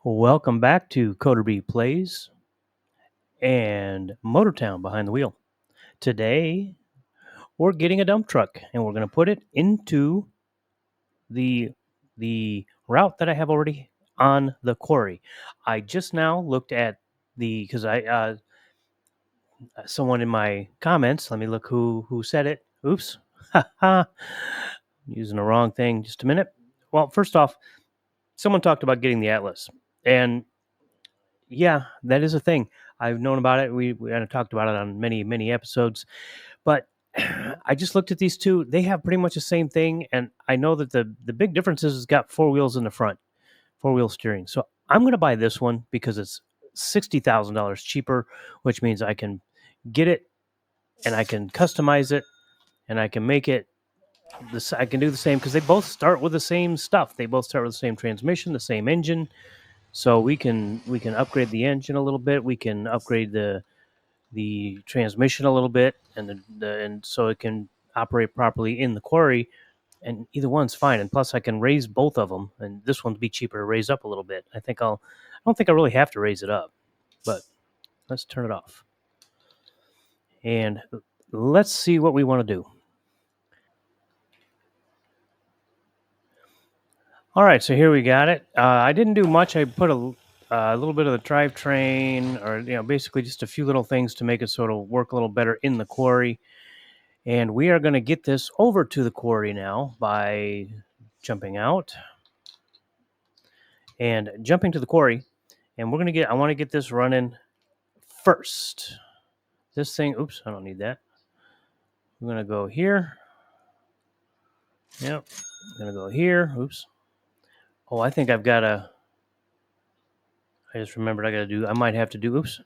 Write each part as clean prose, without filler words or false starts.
Welcome back to Coder B Plays and Motortown behind the wheel. Today, we're getting a dump truck and we're going to put it into the the route that I have already on the quarry. I just now looked at because I someone in my comments. Let me look who said it. Oops, using the wrong thing. Just a minute. Well, first off, someone talked about getting the Atlas, and yeah, that is a thing. I've known about it. We kind of talked about it on many episodes, but I just looked at these two. They have pretty much the same thing, and I know that the big difference is it's got four wheels in the front, four wheel steering. So I'm going to buy this one because it's $60,000 cheaper, which means I can get it and I can customize it and I can make it. This I can do the same because they both start with the same stuff. They both start with the same transmission, the same engine. So we can upgrade the engine a little bit. We can upgrade the transmission a little bit, and so it can operate properly in the quarry. And either one's fine. And plus, I can raise both of them, and this one'd be cheaper to raise up a little bit. I don't think I really have to raise it up, but let's turn it off and let's see what we want to do. All right, so here we got it. I didn't do much. I put a little bit of the drivetrain, or basically just a few little things to make it sort of work a little better in the quarry. And we are going to get this over to the quarry now by jumping out and jumping to the quarry. And I want to get this running first. This thing, oops, I don't need that. I'm going to go here. Yep. I'm going to go here. Oops. Oh, I think I've got I just remembered I might have to do, oops.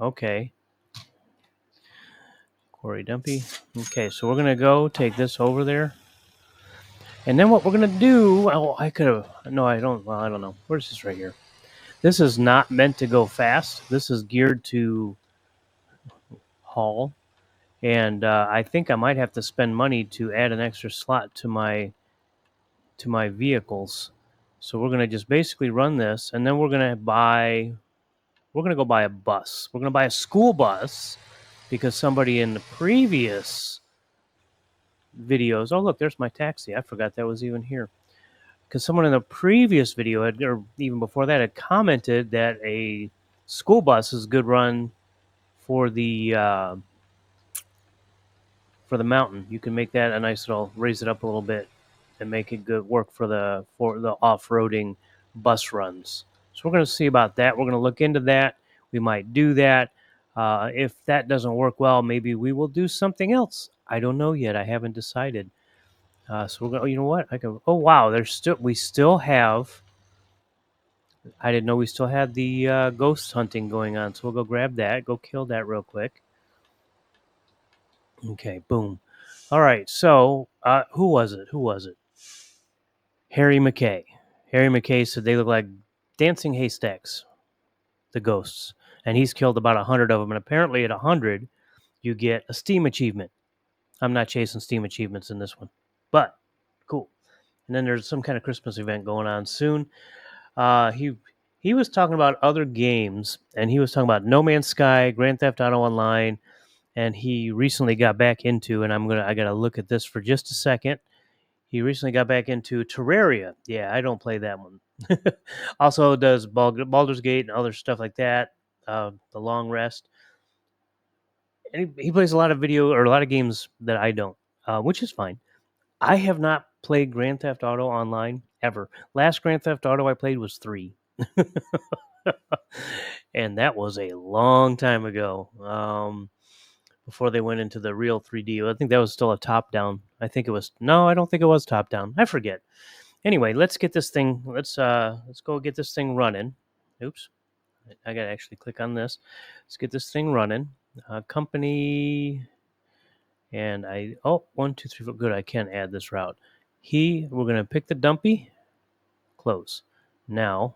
Okay. Quarry dumpy. Okay, so we're going to go take this over there. And then what we're going to do, I could have, no, I don't, well, I don't know. Where's this right here? This is not meant to go fast. This is geared to haul. And I think I might have to spend money to add an extra slot to my vehicles. So we're going to just basically run this, and then we're going to go buy a bus. We're going to buy a school bus because somebody in the previous videos, oh look, there's my taxi. I forgot that was even here. Because someone in the previous video or even before that, had commented that a school bus is a good run for the mountain. You can make that a nice little, raise it up a little bit and make it good work for the off-roading bus runs. So we're going to see about that. We're going to look into that. We might do that. If that doesn't work well, maybe we will do something else. I don't know yet. I haven't decided. So we're going. Oh, you know what? Oh wow! We still have. I didn't know we still had the ghost hunting going on. So we'll go grab that. Go kill that real quick. Okay. Boom. All right. So who was it? Harry McKay. Harry McKay said they look like dancing haystacks, the ghosts. And he's killed about 100 of them. And apparently at 100, you get a Steam achievement. I'm not chasing Steam achievements in this one. But, cool. And then there's some kind of Christmas event going on soon. He was talking about other games. And he was talking about No Man's Sky, Grand Theft Auto Online. And he recently got back into, and I got to look at this for just a second. He recently got back into Terraria. Yeah, I don't play that one. Also does Baldur's Gate and other stuff like that. The Long Rest. And he plays a lot of a lot of games that I don't, which is fine. I have not played Grand Theft Auto Online ever. Last Grand Theft Auto I played was 3. And that was a long time ago. Before they went into the real 3D. I think that was still a top down. I don't think it was top down. I forget. Anyway, let's get this thing. Let's go get this thing running. Oops, I gotta actually click on this. Let's get this thing running. Company, and 1, 2, 3, 4. Good, I can add this route. We're gonna pick the dumpy. Close. Now,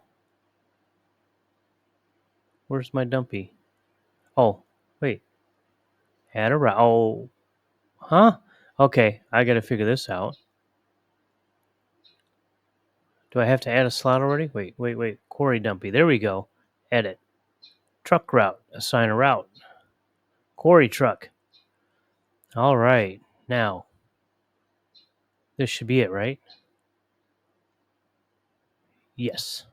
where's my dumpy? Oh, wait. Add a route. Oh, huh? Okay, I gotta figure this out. Do I have to add a slot already? Wait. Quarry dumpy. There we go. Edit. Truck route. Assign a route. Quarry truck. All right. Now, this should be it, right? Yes.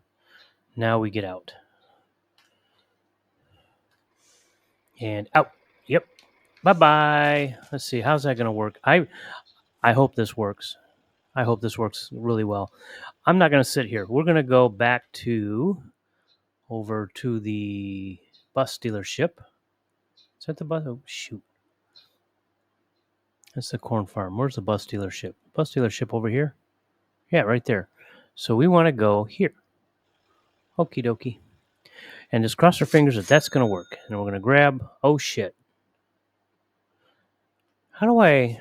Now we get out. And out. Yep. Bye-bye. Let's see. How's that going to work? I hope this works. I hope this works really well. I'm not going to sit here. We're going to go back over to the bus dealership. Is that the bus? Oh, shoot. That's the corn farm. Where's the bus dealership? Bus dealership over here? Yeah, right there. So we want to go here. Okie dokie. And just cross our fingers that that's going to work. And we're going to grab, oh shit. How do I,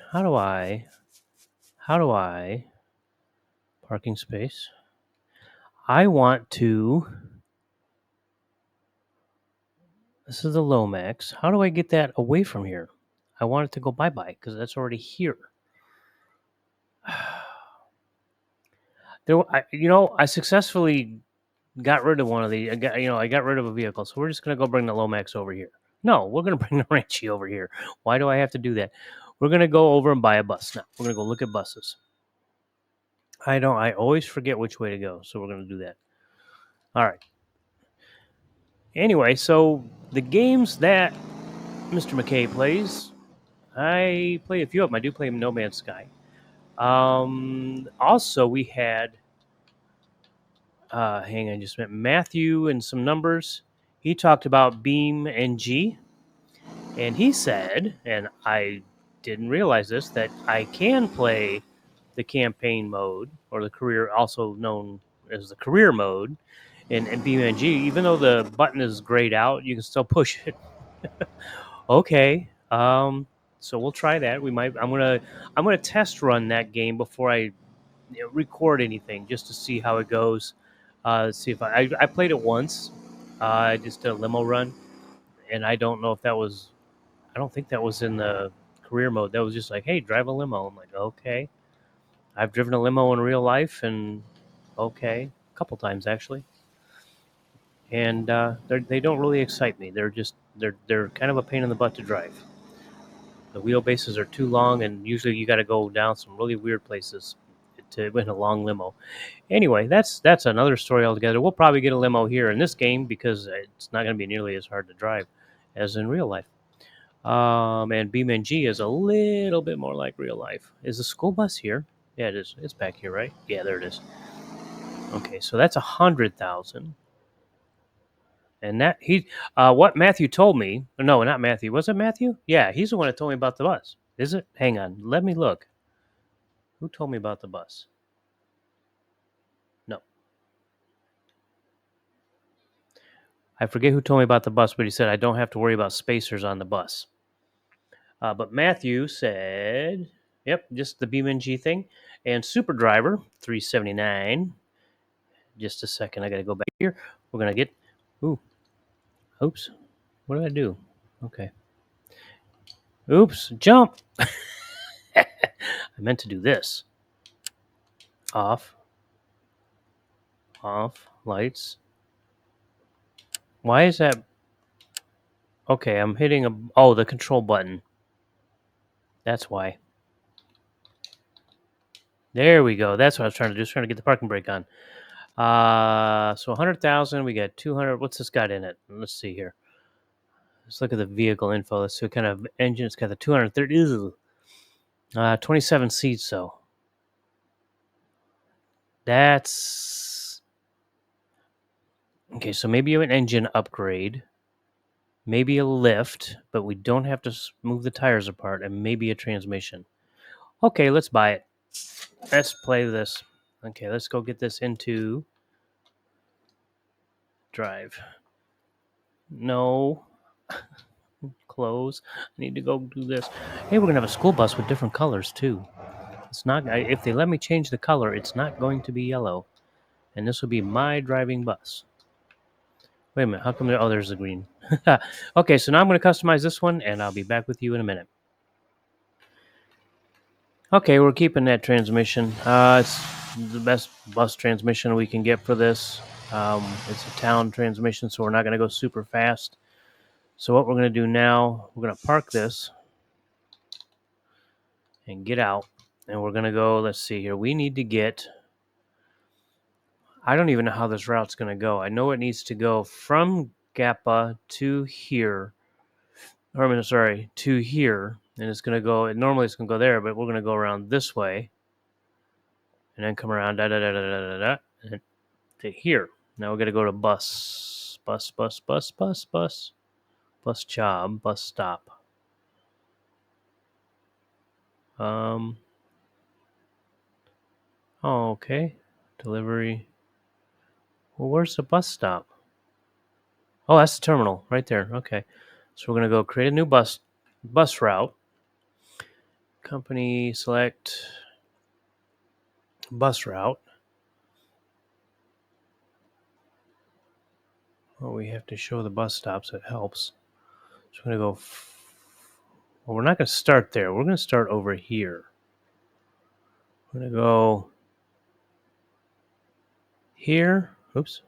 parking space? I want to, this is the Lomax. How do I get that away from here? I want it to go bye-bye because that's already here. I successfully got rid of one of the. I got rid of a vehicle, so we're just gonna go bring the Lomax over here. No, we're gonna bring the Ranchi over here. Why do I have to do that? We're gonna go over and buy a bus now. We're gonna go look at buses. I always forget which way to go, so we're gonna do that. All right. Anyway, so the games that Mr. McKay plays, I play a few of them. I do play No Man's Sky. Also, we had. Hang on just a minute. Matthew and some numbers. He talked about Beam and G. And he said, and I didn't realize this, that I can play the campaign mode, or the career, also known as the career mode, in BeamNG. Even though the button is grayed out, you can still push it. Okay. So we'll try that. I'm gonna test run that game before I record anything, just to see how it goes. See if I played it once. I just did a limo run, and I don't know if that was. I don't think that was in the career mode. That was just like, hey, drive a limo. I'm like, okay. I've driven a limo in real life, and okay, a couple times actually. And they don't really excite me. They're kind of a pain in the butt to drive. The wheelbases are too long, and usually you got to go down some really weird places to win a long limo. Anyway, that's another story altogether. We'll probably get a limo here in this game because it's not going to be nearly as hard to drive as in real life. And BeamNG is a little bit more like real life. Is the school bus here? Yeah, it is. It's back here, right? Yeah, there it is. Okay, so that's 100,000. And that what Matthew told me. No, not Matthew. Was it Matthew? Yeah, he's the one that told me about the bus. Is it? Hang on, let me look. Who told me about the bus? No, I forget who told me about the bus, but he said I don't have to worry about spacers on the bus. But Matthew said, yep, just the BeamNG thing. And Super Driver, $379. Just a second, I got to go back here. We're going to get, oops. What did I do? Okay. Oops, jump. I meant to do this. Off, lights. Why is that? Okay, I'm hitting the control button. That's why. There we go. That's what I was trying to do. Trying to get the parking brake on. So 100,000. We got 200. What's this got in it? Let's see here. Let's look at the vehicle info. Let's see what kind of engine. It's got the 230. 27 seats. So that's okay. So maybe an engine upgrade, maybe a lift, but we don't have to move the tires apart, and maybe a transmission. Okay, let's buy it. Let's play this. Okay, let's go get this into drive. No. Close. I need to go do this. Hey, we're going to have a school bus with different colors, too. It's not. If they let me change the color, it's not going to be yellow. And this will be my driving bus. Wait a minute. How come there? Oh, there's the green. Okay, so now I'm going to customize this one, and I'll be back with you in a minute. Okay, we're keeping that transmission. the best bus transmission we can get for this. It's a town transmission, so we're not going to go super fast. So what we're going to do now, we're going to park this and get out. And we're going to go, let's see here. We need to get, I don't even know how this route's going to go. I know it needs to go from Gappa to here. To here. And it's going to go, normally it's going to go there, but we're going to go around this way. And then come around, and to here. Now we're going to go to bus job, bus stop. Oh, okay. Delivery. Well, where's the bus stop? Oh, that's the terminal right there. Okay. So we're going to go create a new bus route. Company, select bus route. Well, we have to show the bus stops. It helps. So we're going to go. Well, we're not going to start there. We're going to start over here. We're going to go here. Oops.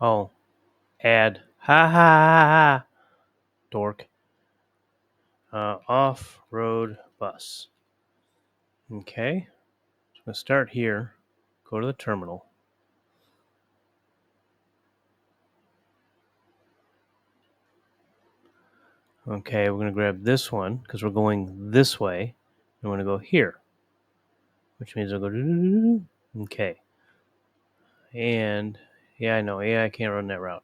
Oh, add. Ha ha ha ha. Dork. Off-road bus. Okay. So I'm going to start here. Go to the terminal. Okay, we're going to grab this one because we're going this way. I'm going to go here, which means I'll go. Okay. And yeah, I know. Yeah, I can't run that route.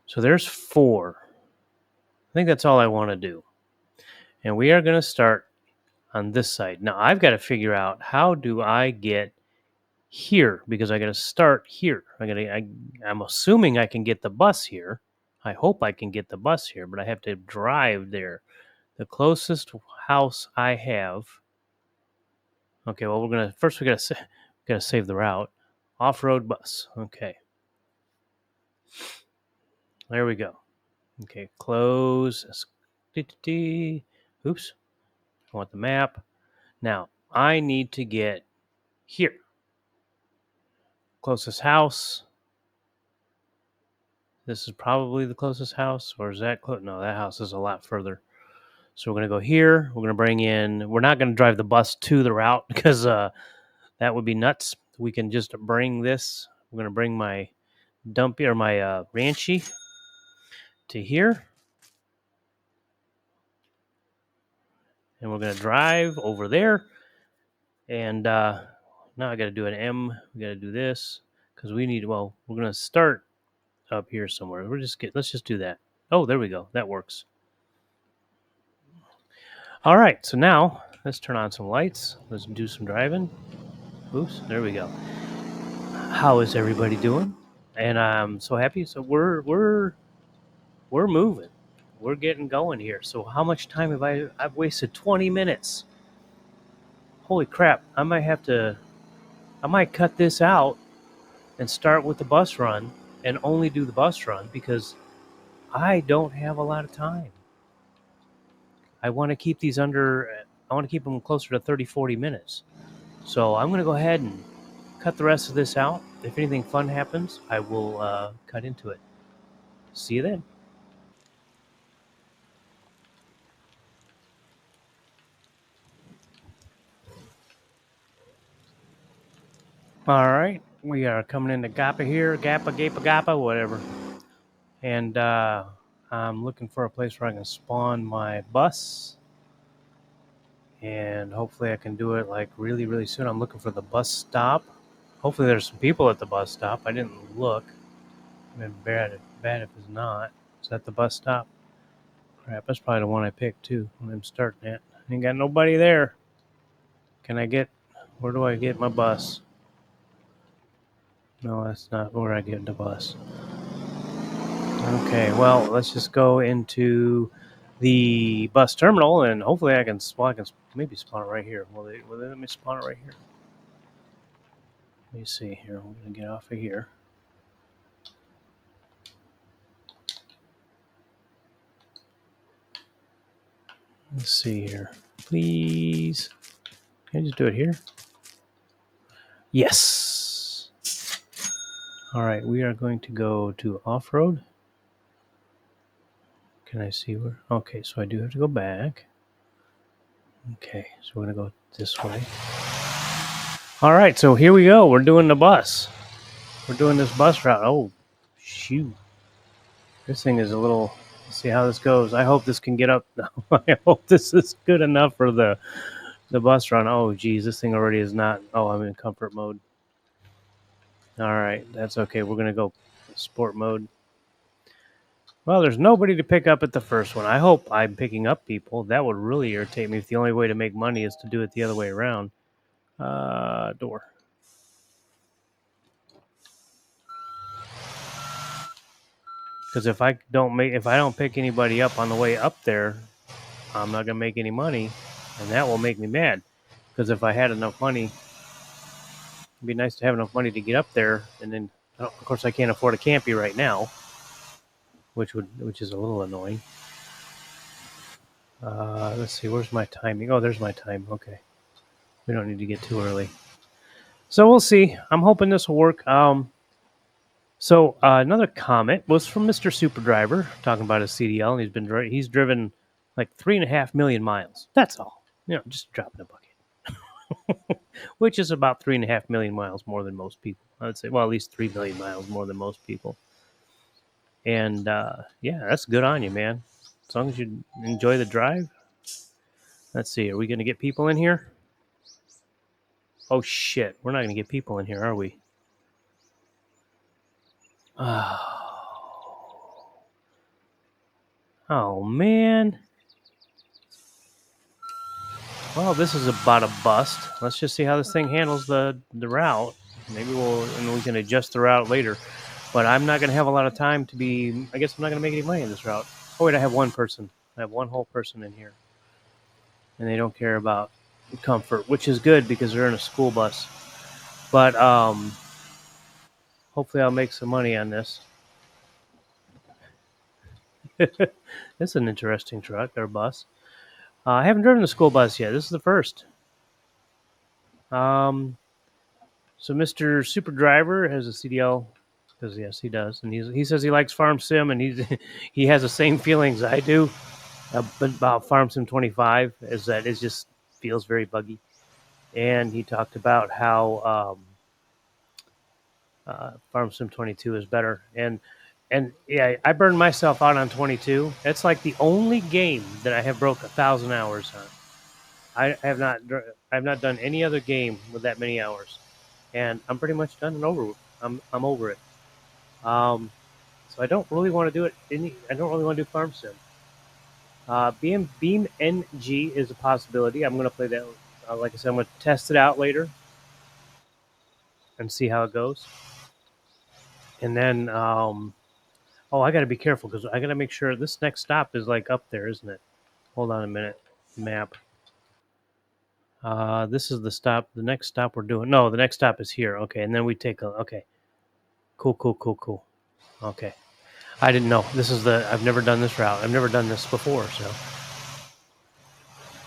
So there's 4. I think that's all I want to do. And we are going to start on this side. Now I've got to figure out how do I get here because I got to start here. I'm assuming I can get the bus here. I hope I can get the bus here, but I have to drive there. The closest house I have. Okay, well we gotta save the route. Off-road bus. Okay, there we go. Okay, close. Oops. I want the map. Now I need to get here. Closest house. This is probably the closest house, or is that close? No, that house is a lot further. So we're going to go here. We're going to bring in, we're not going to drive the bus to the route because that would be nuts. We can just bring this. We're going to bring my dumpy or my Ranchi to here. And we're going to drive over there. And now I got to do an M. We got to do this because we're going to start up here somewhere. Let's just do that. Oh, there we go. That works. All right. So now let's turn on some lights. Let's do some driving. Oops. There we go. How is everybody doing? And I'm so happy. So we're moving. We're getting going here. So how much time have I've wasted 20 minutes. Holy crap. I might cut this out and start with the bus run and only do the bus run because I don't have a lot of time. I want to keep them closer to 30, 40 minutes. So I'm going to go ahead and cut the rest of this out. If anything fun happens, I will cut into it. See you then. All right, we are coming into Gappa here, Gappa, whatever. And I'm looking for a place where I can spawn my bus. And hopefully I can do it like really, really soon. I'm looking for the bus stop. Hopefully there's some people at the bus stop. I didn't look. It'd be bad if it's not. Is that the bus stop? Crap, that's probably the one I picked too when I'm starting it. Ain't got nobody there. Where do I get my bus? No, that's not where I get the bus. Okay, well, let's just go into the bus terminal and hopefully I can maybe spawn it right here. Will they let me spawn it right here? Let me see here. We're going to get off of here. Let's see here. Please. Can I just do it here? Yes. All right, we are going to go to off-road. Can I see where? Okay, so I do have to go back. Okay, so we're going to go this way. All right, so here we go. We're doing the bus. We're doing this bus route. Oh, shoot. This thing is a little... Let's see how this goes. I hope this can get up. I hope this is good enough for the bus run. Oh, geez, this thing already is not... Oh, I'm in comfort mode. All right, that's okay. We're going to go sport mode. Well, there's nobody to pick up at the first one. I hope I'm picking up people. That would really irritate me if the only way to make money is to do it the other way around. Door. Because if I don't pick anybody up on the way up there, I'm not gonna make any money, and that will make me mad. Because if I had enough money, it'd be nice to have enough money to get up there, and then of course I can't afford a campy right now, which is a little annoying. Let's see, where's my timing? Oh, there's my time. Okay, we don't need to get too early. So we'll see. I'm hoping this will work. So another comment was from Mr. Super Driver talking about his CDL, and he's driven like 3.5 million miles. That's all. Just dropping a bucket, which is about 3.5 million miles more than most people. I would say, well, at least 3 million miles more than most people. And yeah, that's good on you, man. As long as you enjoy the drive. Let's see. Are we going to get people in here? Oh shit, we're not going to get people in here, are we? Oh man. Well, this is about a bust. Let's just see how this thing handles the route. Maybe we can adjust the route later. But I'm not going to have a lot of time to be... I guess I'm not going to make any money in this route. Oh, wait, I have one person. I have one whole person in here. And they don't care about comfort, which is good because they're in a school bus. But hopefully I'll make some money on this. It's an interesting truck or bus. I haven't driven the school bus yet. This is the first. So Mr. Super Driver has a CDL, because yes, he does, and he says he likes Farm Sim, and he has the same feelings I do about Farm Sim 25, is that it just feels very buggy. And he talked about how Farm Sim 22 is better, and yeah, I burned myself out on 22. That's like the only game that I have broke 1,000 hours on. I have not done any other game with that many hours, and I'm pretty much done and over. I'm over it. So I don't really want to do it. I don't really want to do Farm Sim. Beam NG is a possibility. I'm going to play that. Like I said, I'm going to test it out later and see how it goes. And then, I got to be careful because I got to make sure this next stop is like up there, isn't it? Hold on a minute. Map. This is the stop. The next stop we're doing. No, the next stop is here. Okay, and then we take a. Okay. Cool. Okay. I didn't know. I've never done this route. I've never done this before, so.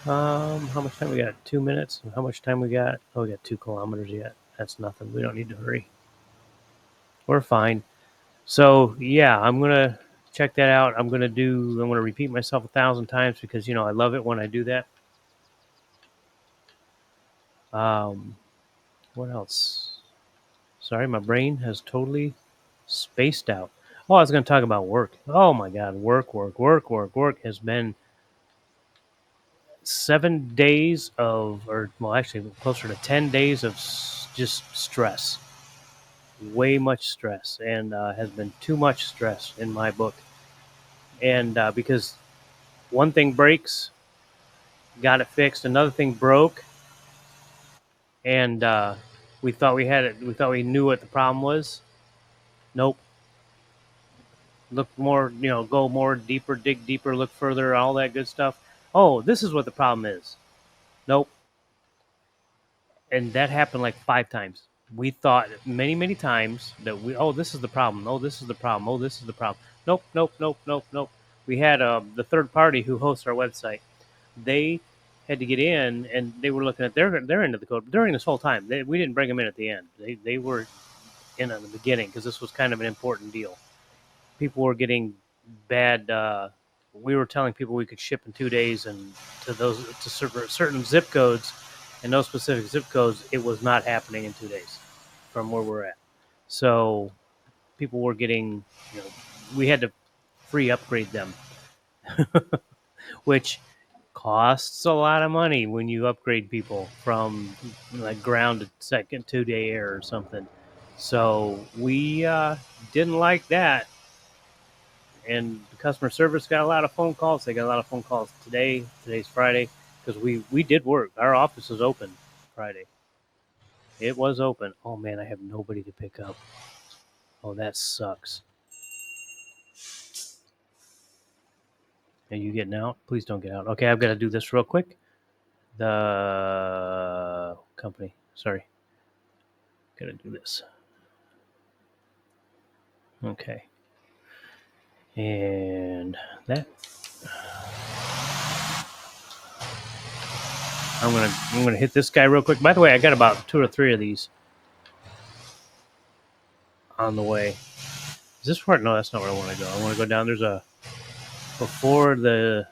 How much time we got? 2 minutes. How much time we got? Oh, we got 2 kilometers yet. That's nothing. We don't need to hurry. We're fine. So yeah, I'm gonna check that out. I'm gonna repeat myself 1,000 times because I love it when I do that. What else? Sorry, my brain has totally spaced out. Oh, I was going to talk about work. Oh my God, work has been 7 days actually closer to 10 days of just stress. Way much stress, and has been too much stress in my book. And because one thing breaks, got it fixed. Another thing broke, and we thought we had it. We thought we knew what the problem was. Nope. Look more, go more deeper, dig deeper, look further, all that good stuff. Oh, this is what the problem is. Nope. And that happened like 5 times. We thought many times that this is the problem. Oh, this is the problem. Oh, this is the problem. Nope. We had the third party who hosts our website. They had to get in, and they were looking at their end of the code during this whole time. We didn't bring them in at the end. They were in on the beginning because this was kind of an important deal. People were getting bad. We were telling people we could ship in 2 days, and to certain zip codes, and those specific zip codes, it was not happening in 2 days from where we're at. So people were getting, you know, we had to free upgrade them, which costs a lot of money when you upgrade people from like ground to second 2 day air or something. So we didn't like that, and the customer service got a lot of phone calls. They got a lot of phone calls today. Today's Friday because we did work. Our office was open Friday. It was open. Oh man, I have nobody to pick up. Oh, that sucks. Are you getting out? Please don't get out. Okay, I've got to do this real quick. The company. Sorry, got to do this. Okay, and that I'm gonna hit this guy real quick. By the way, I got about 2 or 3 of these on the way. Is this part? No, that's not where I want to go. I want to go down. There's a before the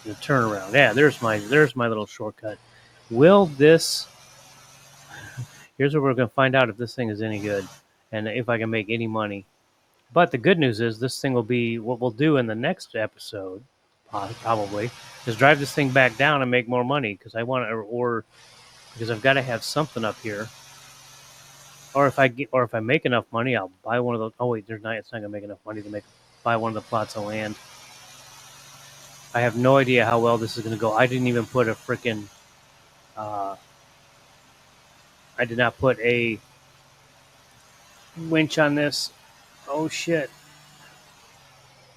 turnaround. Yeah, there's my little shortcut. Will this? Here's where we're gonna find out if this thing is any good, and if I can make any money. But the good news is this thing will be what we'll do in the next episode, probably, is drive this thing back down and make more money because I want to, or because I've got to have something up here. Or if I make enough money, I'll buy one of those. Oh wait, there's not. It's not gonna make enough money to buy one of the plots of land. I have no idea how well this is gonna go. I didn't even put a freaking. Uh, I did not put a winch on this. Oh shit.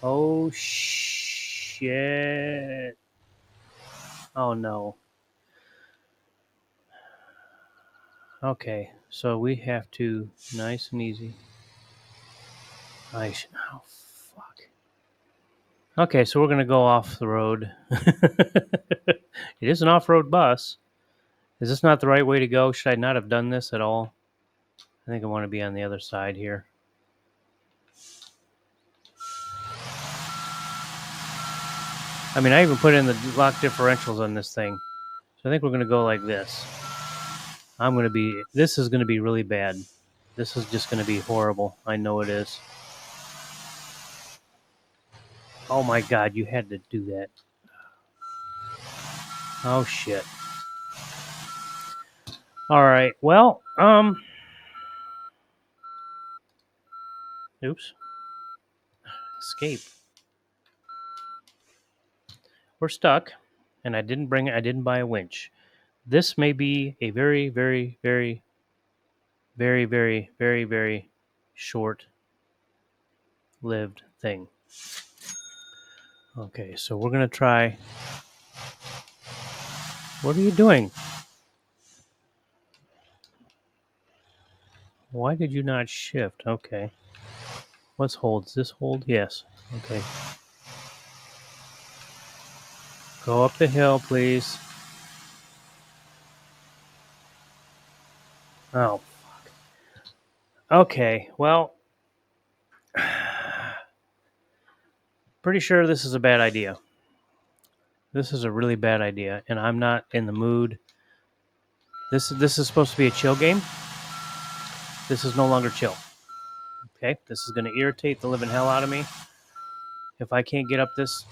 Oh shit. Oh no. Okay, so we have to nice and easy. Oh fuck. Okay, so we're gonna go off the road. It is an off-road bus. Is this not the right way to go? Should I not have done this at all? I think I want to be on the other side here. I mean, I even put in the lock differentials on this thing. So I think we're gonna go like this. This is gonna be really bad. This is just gonna be horrible. I know it is. Oh my god, you had to do that. Oh shit. All right. Well, oops. Escape. We're stuck, and I didn't buy a winch. This may be a very, very, very, very, very, very, very short-lived thing. Okay, so we're gonna try. What are you doing? Why did you not shift? Okay. Let's hold. Does this hold? Yes. Okay. Go up the hill, please. Oh, fuck. Okay, well, pretty sure this is a bad idea. This is a really bad idea, and I'm not in the mood. This is supposed to be a chill game. This is no longer chill. Okay, this is going to irritate the living hell out of me. If I can't get up this,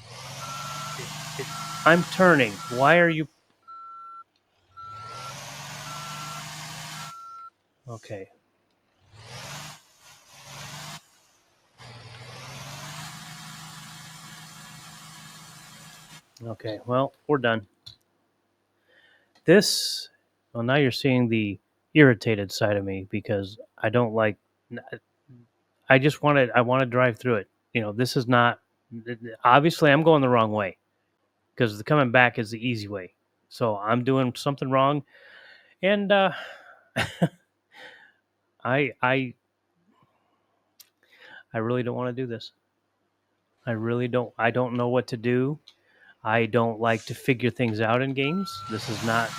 I'm turning. Why are you? Okay. Okay. Well, we're done. This. Well, now you're seeing the irritated side of me because I don't like. I just want to. I want to drive through it. You know, this is not. Obviously, I'm going the wrong way because the coming back is the easy way. So I'm doing something wrong, and I I I really don't want to do this. I really don't. I don't know what to do. I don't like to figure things out in games. This is not.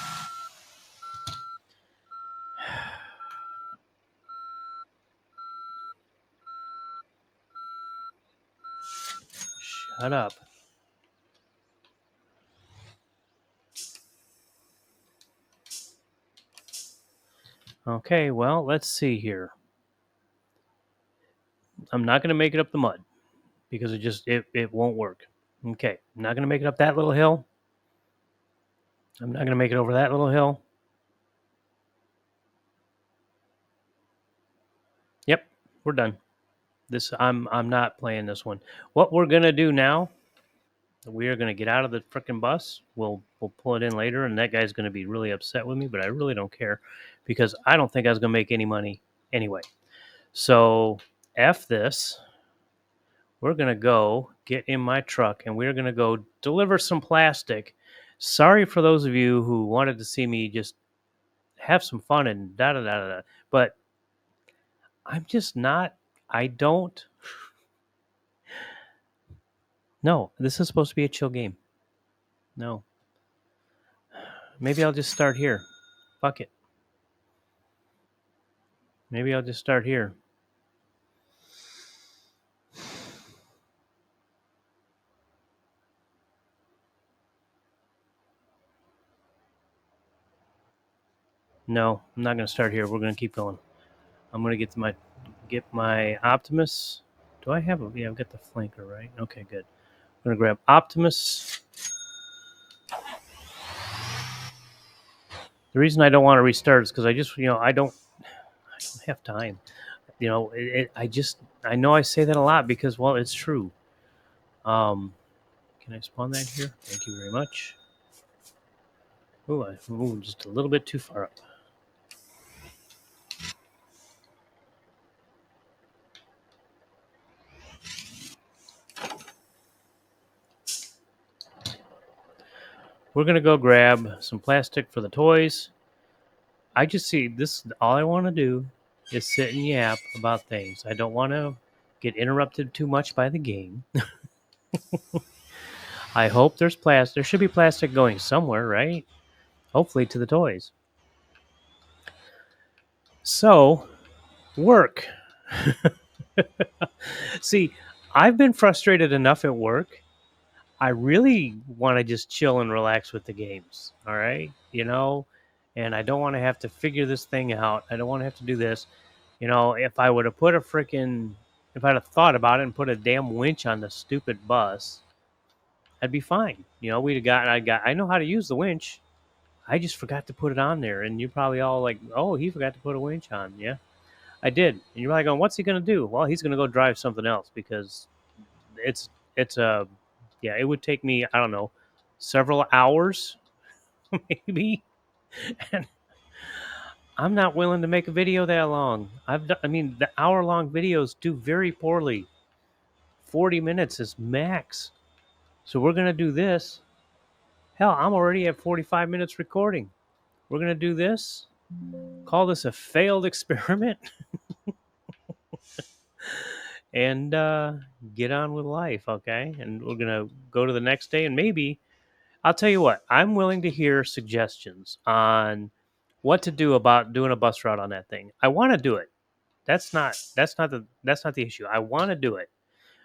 Shut up. Okay, well, let's see here. I'm not going to make it up the mud because it won't work. Okay, I'm not going to make it up that little hill. I'm not going to make it over that little hill. Yep, we're done. I'm not playing this one. What we're going to do now, we are going to get out of the freaking bus. We'll pull it in later, and that guy's going to be really upset with me, but I really don't care because I don't think I was going to make any money anyway. So F this. We're going to go get in my truck and we're going to go deliver some plastic. Sorry for those of you who wanted to see me just have some fun and da da da da. But I'm just not. I don't. No, this is supposed to be a chill game. No. Maybe I'll just start here. Fuck it. Maybe I'll just start here. No, I'm not going to start here. We're going to keep going. I'm going to get my Optimus. Do I have a? Yeah, I've got the flanker, right? Okay, good. I'm going to grab Optimus. The reason I don't want to restart is because I don't have time. I know I say that a lot because, well, it's true. Can I spawn that here? Thank you very much. Oh, I moved just a little bit too far up. We're going to go grab some plastic for the toys. I just see this. All I want to do is sit and yap about things. I don't want to get interrupted too much by the game. I hope there's plastic. There should be plastic going somewhere, right? Hopefully to the toys. So, work. See, I've been frustrated enough at work. I really want to just chill and relax with the games. All right. And I don't want to have to figure this thing out. I don't want to have to do this. If I would have if I'd have thought about it and put a damn winch on the stupid bus, I'd be fine. I know how to use the winch. I just forgot to put it on there. And you're probably all like, oh, he forgot to put a winch on. Yeah, I did. And you're probably going, what's he going to do? Well, he's going to go drive something else because it's a, yeah, it would take me, I don't know, several hours maybe. And I'm not willing to make a video that long. The hour-long videos do very poorly. 40 minutes is max. So we're going to do this. Hell, I'm already at 45 minutes recording. We're going to do this. Call this a failed experiment. And get on with life, okay? And we're going to go to the next day and maybe I'll tell you what, I'm willing to hear suggestions on what to do about doing a bus route on that thing. I want to do it. That's not the issue. I want to do it.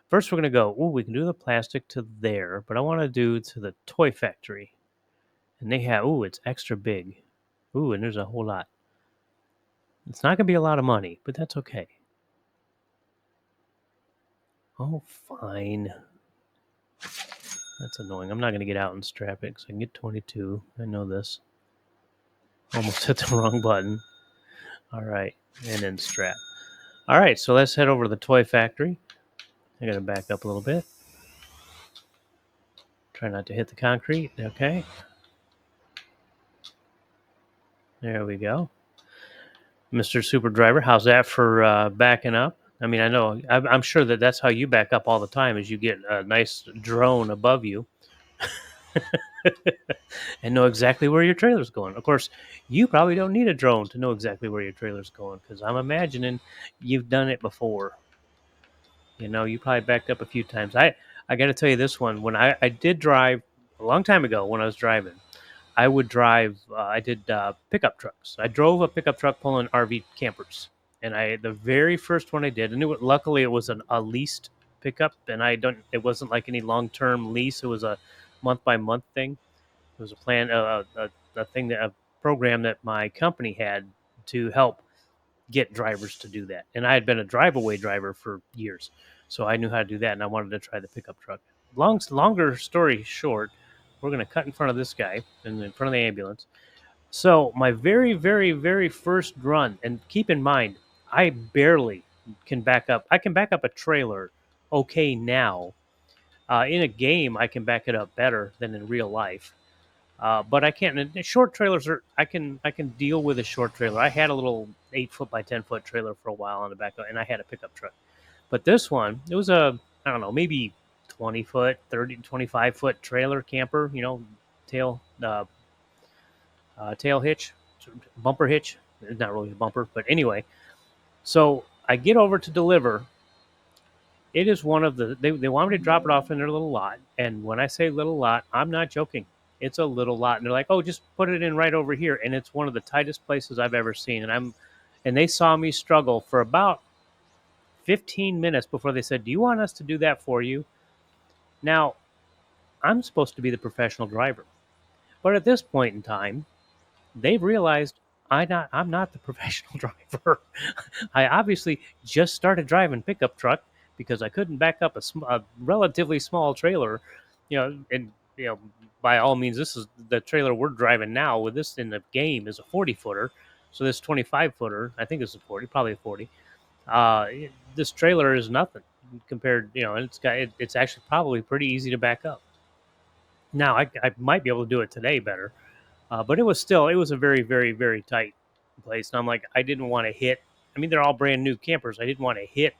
First, we're gonna go. Oh, we can do the plastic to there, but I want to do to the toy factory, and they have. Oh, it's extra big. Ooh, and there's a whole lot. It's not gonna be a lot of money, but that's okay. Oh, fine. That's annoying. I'm not gonna get out and strap it because I can get 22. I know this. Almost hit the wrong button. All right, and then strap. All right, so let's head over to the toy factory. I gotta back up a little bit. Try not to hit the concrete. Okay. There we go. Mr. Super Driver, how's that for backing up? I mean, I know, I'm sure that's how you back up all the time is you get a nice drone above you and know exactly where your trailer's going. Of course, you probably don't need a drone to know exactly where your trailer's going because I'm imagining you've done it before. You probably backed up a few times. I got to tell you this one. When I did drive a long time ago when I was driving, I would drive. I did pickup trucks. I drove a pickup truck pulling RV campers, and the very first one I did, and luckily it was a leased pickup, and I don't. It wasn't like any long term lease. It was a month by month thing. It was a plan, a thing that a program that my company had to help get drivers to do that. And I had been a drive-away driver for years, so I knew how to do that. And I wanted to try the pickup truck. Longer story short, we're going to cut in front of this guy and in front of the ambulance. So my very, very, very first run, and keep in mind, I barely can back up. I can back up a trailer okay now. In a game, I can back it up better than in real life. But I can't. And short trailers are. I can deal with a short trailer. I had a little 8 foot by 10 foot trailer for a while on the back, and I had a pickup truck. But this one, it was a I don't know, maybe 20 foot, 30, 25 foot trailer camper. Tail tail hitch, bumper hitch. It's not really a bumper, but anyway. So I get over to deliver. It is one of they want me to drop it off in their little lot. And when I say little lot, I'm not joking. It's a little lot. And they're like, oh, just put it in right over here. And it's one of the tightest places I've ever seen. And they saw me struggle for about 15 minutes before they said, do you want us to do that for you? Now, I'm supposed to be the professional driver. But at this point in time, they've realized I'm not the professional driver. I obviously just started driving pickup truck because I couldn't back up a relatively small trailer, and by all means, this is the trailer we're driving now. With this in the game is a 40 footer, so this 25 footer, I think it's a 40, probably a 40. Uh, this trailer is nothing compared, and it's actually probably pretty easy to back up. Now I might be able to do it today better, but it was a very, very, very tight place. And I'm like, I didn't want to hit. I mean, they're all brand new campers. I didn't want to hit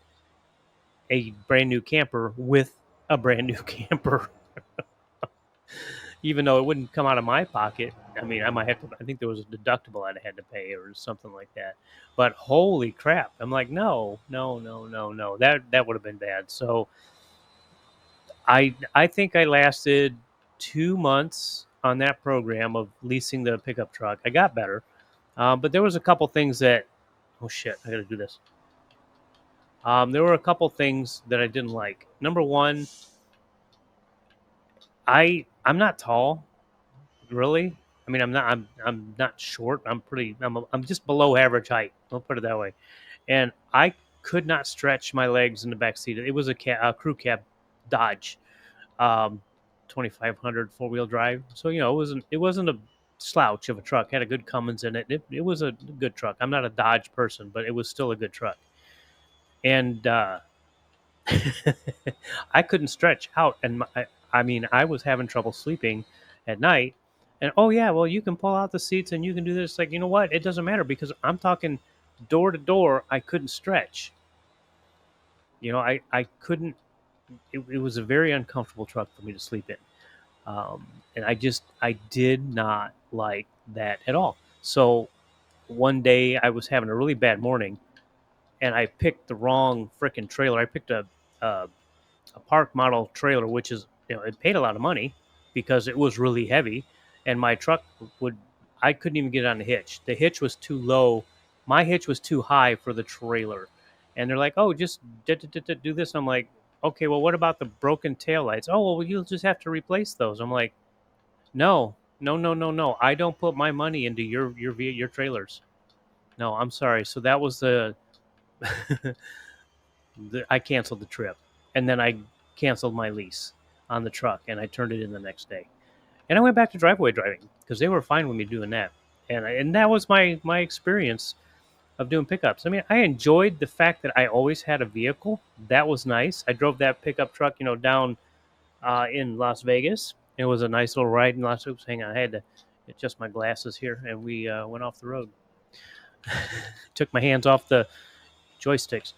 a brand new camper with a brand new camper, even though it wouldn't come out of my pocket. I mean, I might have to. I think there was a deductible I'd had to pay or something like that. But holy crap! I'm like, no, no, no, no, no. That would have been bad. So I think I lasted 2 months on that program of leasing the pickup truck. I got better. But there was a couple things that, oh shit, I got to do this. There were a couple things that I didn't like. Number one, I'm not tall, really. I mean, I'm not short. I'm just below average height. I'll put it that way. And I could not stretch my legs in the back seat. It was a crew cab Dodge, um, 2500 4 wheel drive. So it wasn't a slouch of a truck. Had a good Cummins in it. It was a good truck. I'm not a Dodge person, but it was still a good truck. And I couldn't stretch out, and I mean, I was having trouble sleeping at night. And oh yeah, well, you can pull out the seats and you can do this. Like, you know what? It doesn't matter because I'm talking door to door. I couldn't stretch. I couldn't. It was a very uncomfortable truck for me to sleep in. And I did not like that at all. So one day I was having a really bad morning, and I picked the wrong freaking trailer. I picked a park model trailer, which is it paid a lot of money because it was really heavy, and my truck would I couldn't even get it on the hitch. The hitch was too low. My hitch was too high for the trailer, and they're like, "Oh, just do this." I'm like, "Okay, well, what about the broken taillights?" "Oh, well, you'll just have to replace those." I'm like, "No, no, no, no, no. I don't put my money into your trailers. No, I'm sorry." So that was I canceled the trip, and then I canceled my lease on the truck, and I turned it in the next day. And I went back to driveway driving because they were fine with me doing that, and that was my experience of doing pickups. I mean, I enjoyed the fact that I always had a vehicle. That was nice. I drove that pickup truck, down in Las Vegas. It was a nice little ride in Las Vegas. Hang on, I had to adjust my glasses here, and we went off the road. Took my hands off the joysticks.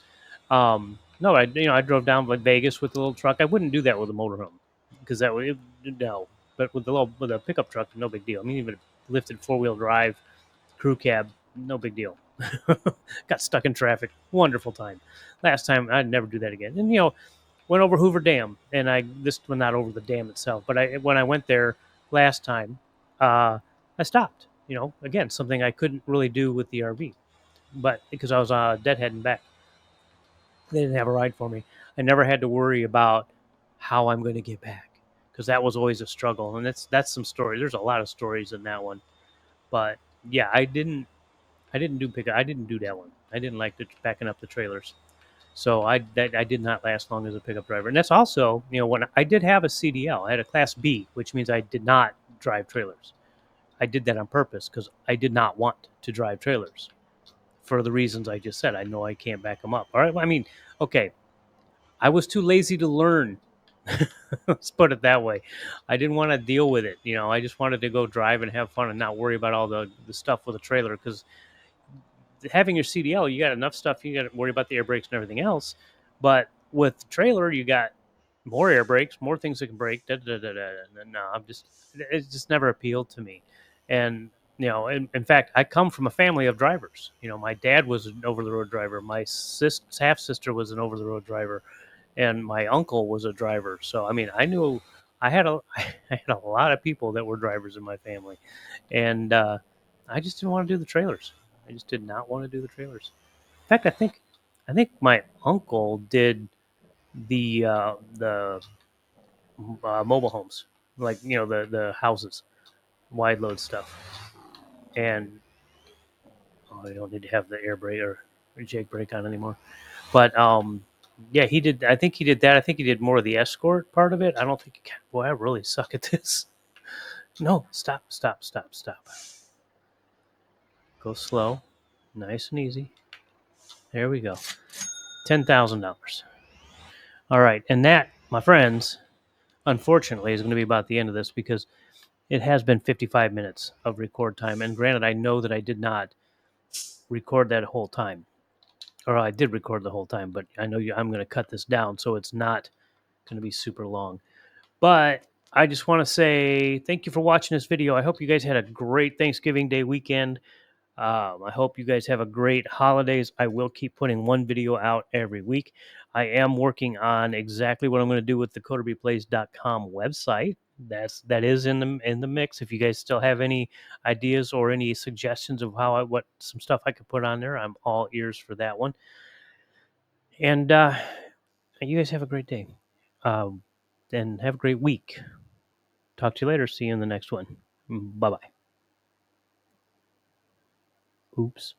No, I drove down to Vegas with a little truck. I wouldn't do that with a motorhome because that would no. But with a pickup truck, no big deal. I mean, even lifted 4 wheel drive, crew cab, no big deal. Got stuck in traffic, wonderful time. Last time, I'd never do that again. And went over Hoover Dam, and this well, not over the dam itself, but when I went there last time, I stopped. Again, something I couldn't really do with the RV, but because I was deadheading back, they didn't have a ride for me. I never had to worry about how I'm going to get back because that was always a struggle, and that's some story. There's a lot of stories in that one, but yeah, I didn't do pick. I didn't do that one. I didn't like the backing up the trailers. So I did not last long as a pickup driver, and that's also when I did have a CDL, I had a Class B, which means I did not drive trailers. I did that on purpose because I did not want to drive trailers for the reasons I just said. I know I can't back them up. All right, I mean, okay, I was too lazy to learn. Let's put it that way. I didn't want to deal with it. I just wanted to go drive and have fun and not worry about all the stuff with a trailer because having your CDL, you got enough stuff. You got to worry about the air brakes and everything else. But with the trailer, you got more air brakes, more things that can break. Da, da, da, da, da. No, it just never appealed to me. And, in fact, I come from a family of drivers. My dad was an over the road driver. My half sister was an over the road driver. And my uncle was a driver. So, I mean, I had a, I had a lot of people that were drivers in my family. And I just didn't want to do the trailers. I just did not want to do the trailers. In fact, I think my uncle did the mobile homes, like the houses, wide load stuff, and I don't need to have the air brake or Jake brake on anymore. But yeah, he did. I think he did that. I think he did more of the escort part of it. I don't think. Boy, I really suck at this. No, stop, stop, stop, stop. Go slow, nice and easy. There we go. $10,000. All right, and that, my friends, unfortunately, is going to be about the end of this because it has been 55 minutes of record time. And granted, I know that I did not record that whole time, or I did record the whole time, but I know I'm going to cut this down so it's not going to be super long. But I just want to say thank you for watching this video. I hope you guys had a great Thanksgiving Day weekend. I hope you guys have a great holidays. I will keep putting one video out every week. I am working on exactly what I'm going to do with the CoderBePlays.com website. That is in the mix. If you guys still have any ideas or any suggestions of what some stuff I could put on there, I'm all ears for that one. And you guys have a great day, and have a great week. Talk to you later. See you in the next one. Bye bye. Oops.